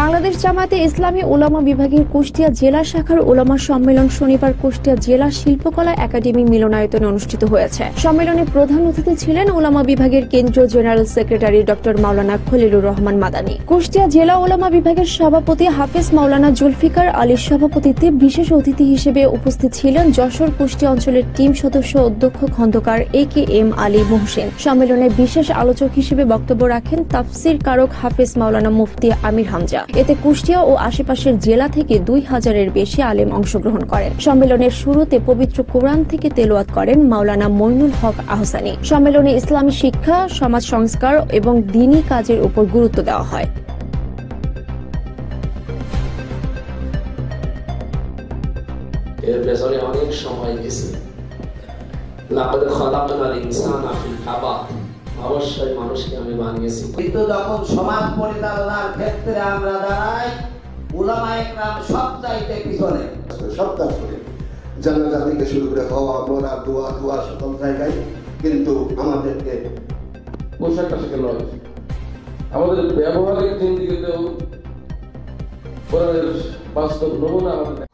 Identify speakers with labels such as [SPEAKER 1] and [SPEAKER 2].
[SPEAKER 1] বাংলাদেশ জামায়াতে ইসলামী উলামা বিভাগের কুষ্টিয়া জেলা শাখার উলামা সম্মেলন শনিবার কুষ্টিয়া জেলা শিল্পকলা একাডেমি মিলনায়তনে অনুষ্ঠিত হয়েছে। সম্মেলনে প্রধান অতিথি ছিলেন উলামা বিভাগের কেন্দ্রীয় জেনারেল সেক্রেটারি ডক্টর মাওলানা খলিলুর রহমান মাদানী। কুষ্টিয়া জেলা উলামা বিভাগের সভাপতি হাফেজ মাওলানা জুলফিকার আলীর সভাপতিত্বে বিশেষ অতিথি হিসেবে উপস্থিত ছিলেন যশোর কুষ্টিয়া অঞ্চলের টিম সদস্য অধ্যক্ষ খন্দকার AKM আলী মোহসেন। সম্মেলনে বিশেষ আলোচক হিসেবে বক্তব্য রাখেন তাফসির কারক হাফেজ মাওলানা মুফতি আমির হামজা। এতে কুষ্টিয়া ও আশেপাশের জেলা থেকে 2000-এর বেশি আলেম অংশগ্রহণ করেন। সম্মেলনের শুরুতে পবিত্র কোরআন থেকে তেলাওয়াত করেন মাওলানা মইনুল হক আহসানী। সম্মেলনে ইসলামী শিক্ষা, সমাজ সংস্কার এবং দ্বীনি কাজের উপর গুরুত্ব দেওয়া হয়।
[SPEAKER 2] এর পেছনে অনেক সময় গেছে। লাকাদ খালাকনাল ইনসানা ফি কাবাদ, অবশ্যই মানুষকে আমি বানিয়েছি।
[SPEAKER 3] কিন্তু যখন সমাজ পরিচালনার ক্ষেত্রে আমরা দাঁড়াই, উলামায়ে কেরাম সবচাইতে পিছনে।
[SPEAKER 4] সপ্তাহ করে জানাজা থেকে শুরু করে হওয়া, মোরা, দোয়া সকল জায়গায় কিন্তু আমাদেরকে
[SPEAKER 5] পোশাক আশাকে নয়, আমাদের ব্যবহারিক জিন্দিগিতেও কোরআনের বাস্তব নমুনা আমাদের